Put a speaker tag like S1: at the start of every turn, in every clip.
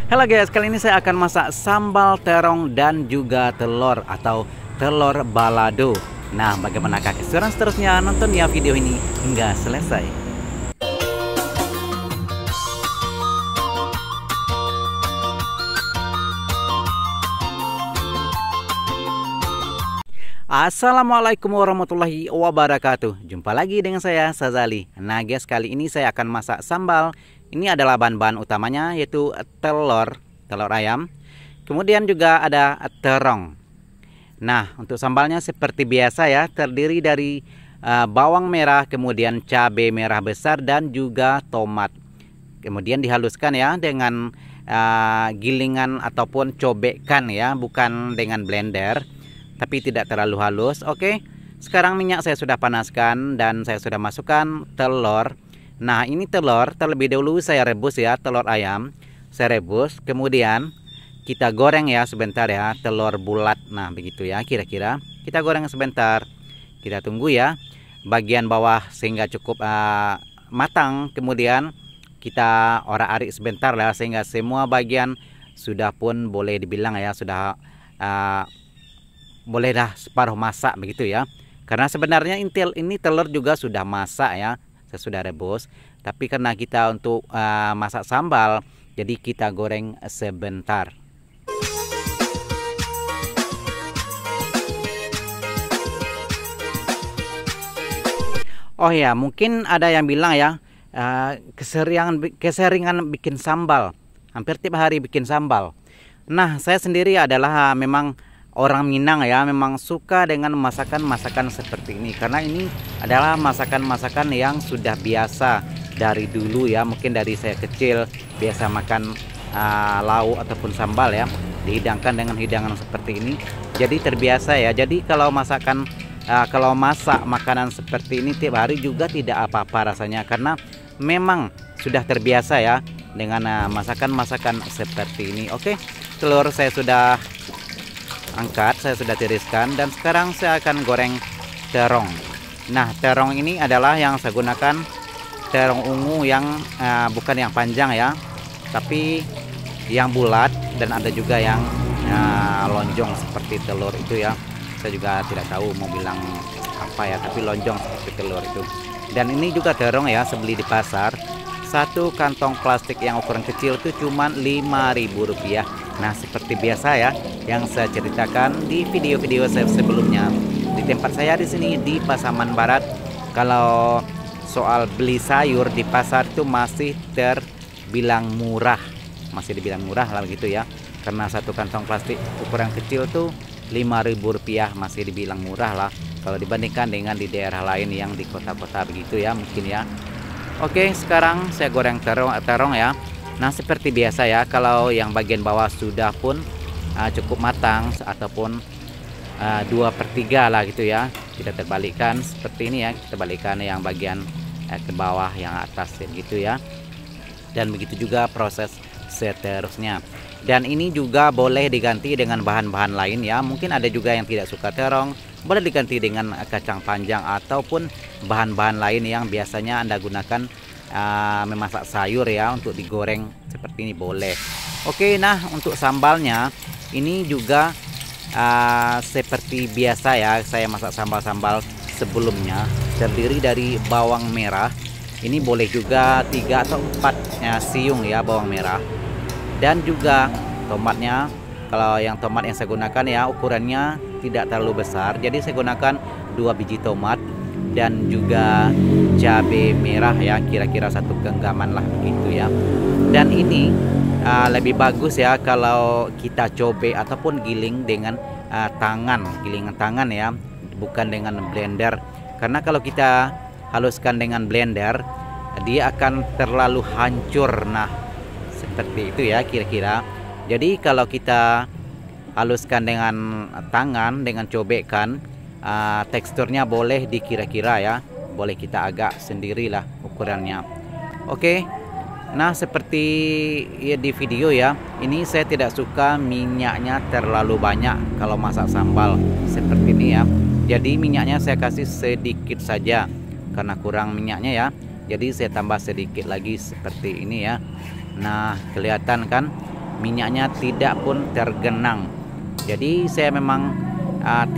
S1: Halo guys, kali ini saya akan masak sambal terong dan juga telur atau telur balado. Nah, bagaimanakah keseruan seterusnya? Nonton ya video ini hingga selesai. Assalamualaikum warahmatullahi wabarakatuh. Jumpa lagi dengan saya Sazali. Nah guys, kali ini saya akan masak sambal. Ini adalah bahan-bahan utamanya yaitu telur ayam. Kemudian juga ada terong. Nah, untuk sambalnya seperti biasa ya, terdiri dari bawang merah, kemudian cabai merah besar dan juga tomat. Kemudian dihaluskan ya dengan gilingan ataupun cobekan ya, bukan dengan blender, tapi tidak terlalu halus. Oke, sekarang minyak saya sudah panaskan dan saya sudah masukkan telur. Nah, ini telur terlebih dahulu saya rebus ya, telur ayam saya rebus, kemudian kita goreng ya sebentar ya, telur bulat. Nah begitu ya, kira-kira kita goreng sebentar, kita tunggu ya bagian bawah sehingga cukup matang. Kemudian kita orak-arik sebentar lah sehingga semua bagian sudah pun boleh dibilang ya sudah boleh dah separuh masak begitu ya. Karena sebenarnya ini telur juga sudah masak ya, saya sudah rebus, tapi karena kita untuk masak sambal, jadi kita goreng sebentar. Oh ya, mungkin ada yang bilang ya, keseringan bikin sambal, hampir tiap hari bikin sambal. Nah, saya sendiri adalah memang orang Minang ya, memang suka dengan masakan-masakan seperti ini. Karena ini adalah masakan-masakan yang sudah biasa dari dulu ya. Mungkin dari saya kecil biasa makan lauk ataupun sambal ya, dihidangkan dengan hidangan seperti ini. Jadi terbiasa ya. Jadi kalau kalau masak makanan seperti ini tiap hari juga tidak apa-apa rasanya. Karena memang sudah terbiasa ya dengan masakan-masakan seperti ini. Oke, telur saya sudah angkat, saya sudah tiriskan, dan sekarang saya akan goreng terong. Nah, terong ini adalah yang saya gunakan terong ungu yang bukan yang panjang ya, tapi yang bulat, dan ada juga yang lonjong seperti telur itu ya. Saya juga tidak tahu mau bilang apa ya, tapi lonjong seperti telur itu. Dan ini juga terong ya, saya beli di pasar. Satu kantong plastik yang ukuran kecil itu cuma Rp5.000. Nah, seperti biasa ya yang saya ceritakan di video-video saya sebelumnya. Di tempat saya di sini di Pasaman Barat, kalau soal beli sayur di pasar itu masih terbilang murah. Masih dibilang murah lah gitu ya. Karena satu kantong plastik ukuran kecil tuh Rp5.000 masih dibilang murah lah kalau dibandingkan dengan di daerah lain yang di kota-kota begitu ya mungkin ya. Oke, sekarang saya goreng terong ya. Nah, seperti biasa ya, kalau yang bagian bawah sudah pun cukup matang ataupun 2/3 lah gitu ya, kita terbalikkan seperti ini ya, kita balikkan yang bagian ke bawah yang atas gitu ya. Dan begitu juga proses seterusnya. Dan ini juga boleh diganti dengan bahan-bahan lain ya. Mungkin ada juga yang tidak suka terong, boleh diganti dengan kacang panjang ataupun bahan-bahan lain yang biasanya Anda gunakan memasak sayur ya, untuk digoreng seperti ini boleh. Oke, nah untuk sambalnya ini juga seperti biasa ya, saya masak sambal-sambal sebelumnya, terdiri dari bawang merah. Ini boleh juga 3 atau 4 siung ya bawang merah, dan juga tomatnya. Kalau yang tomat yang saya gunakan ya ukurannya tidak terlalu besar, jadi saya gunakan 2 biji tomat, dan juga cabai merah ya, kira-kira 1 genggaman lah begitu ya. Dan ini lebih bagus ya kalau kita cobek ataupun giling dengan gilingan tangan ya, bukan dengan blender. Karena kalau kita haluskan dengan blender, dia akan terlalu hancur. Nah, seperti itu ya kira-kira. Jadi kalau kita haluskan dengan tangan, dengan cobekan, teksturnya boleh dikira-kira ya, boleh kita agak sendirilah ukurannya. Oke, nah seperti ya di video ya, ini saya tidak suka minyaknya terlalu banyak kalau masak sambal seperti ini ya. Jadi minyaknya saya kasih sedikit saja karena kurang minyaknya ya. Jadi saya tambah sedikit lagi seperti ini ya. Nah, kelihatan kan minyaknya tidak pun tergenang. Jadi saya memang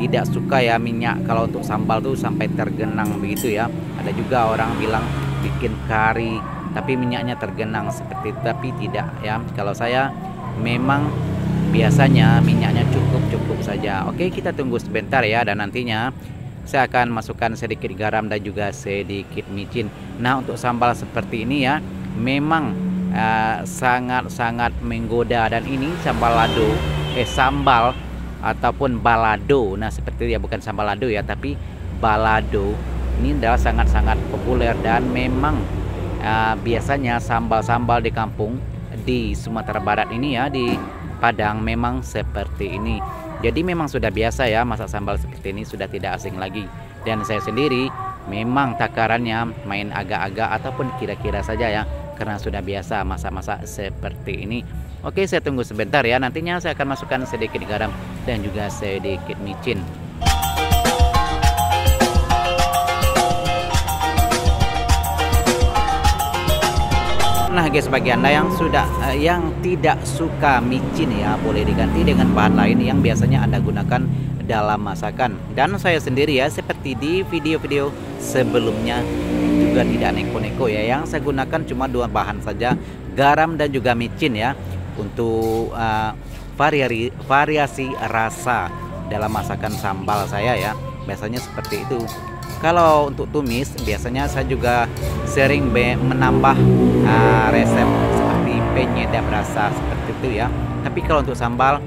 S1: tidak suka ya minyak kalau untuk sambal tuh sampai tergenang begitu ya. Ada juga orang bilang bikin kari tapi minyaknya tergenang seperti itu, tapi tidak ya. Kalau saya memang biasanya minyaknya cukup saja. Oke, kita tunggu sebentar ya, dan nantinya saya akan masukkan sedikit garam dan juga sedikit micin. Nah, untuk sambal seperti ini ya memang sangat-sangat menggoda, dan ini sambal ataupun balado. Nah, seperti itu ya, bukan sambal lado ya, tapi balado. Ini adalah sangat-sangat populer, dan memang biasanya sambal-sambal di kampung di Sumatera Barat ini ya, di Padang memang seperti ini. Jadi memang sudah biasa ya masak sambal seperti ini, sudah tidak asing lagi. Dan saya sendiri memang takarannya main agak-agak ataupun kira-kira saja ya, karena sudah biasa masak-masak seperti ini. Oke, saya tunggu sebentar ya, nantinya saya akan masukkan sedikit garam dan juga sedikit micin. Nah guys, bagi Anda yang yang tidak suka micin ya, boleh diganti dengan bahan lain yang biasanya Anda gunakan dalam masakan. Dan saya sendiri ya, seperti di video-video sebelumnya juga tidak neko-neko ya, yang saya gunakan cuma 2 bahan saja, garam dan juga micin ya, untuk variasi rasa dalam masakan sambal saya ya, biasanya seperti itu. Kalau untuk tumis biasanya saya juga sering menambah resep seperti penyedap rasa seperti itu ya. Tapi kalau untuk sambal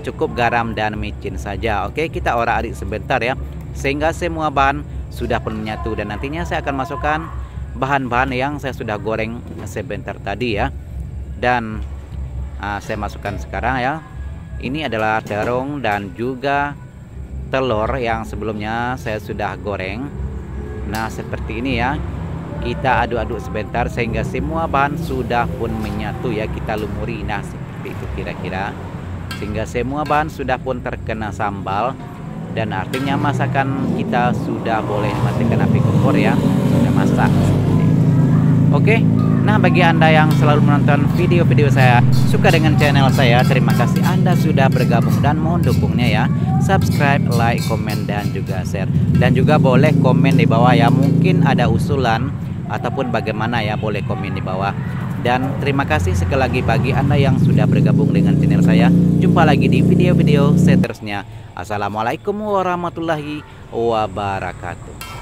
S1: cukup garam dan micin saja. Oke, kita orak-arik sebentar ya, sehingga semua bahan sudah pun menyatu, dan nantinya saya akan masukkan bahan-bahan yang saya sudah goreng sebentar tadi ya. Dan saya masukkan sekarang ya. Ini adalah terung dan juga telur yang sebelumnya saya sudah goreng. Nah, seperti ini ya. Kita aduk-aduk sebentar sehingga semua bahan sudah pun menyatu ya, kita lumuri. Nah, seperti itu kira-kira, sehingga semua bahan sudah pun terkena sambal, dan artinya masakan kita sudah boleh matikan api kompor ya, sudah masak. Oke. Nah, bagi Anda yang selalu menonton video-video saya, suka dengan channel saya, terima kasih Anda sudah bergabung, dan mohon dukungnya ya. Subscribe, like, komen, dan juga share. Dan juga boleh komen di bawah ya, mungkin ada usulan ataupun bagaimana ya, boleh komen di bawah. Dan terima kasih sekali lagi bagi Anda yang sudah bergabung dengan channel saya. Jumpa lagi di video-video seterusnya. Assalamualaikum warahmatullahi wabarakatuh.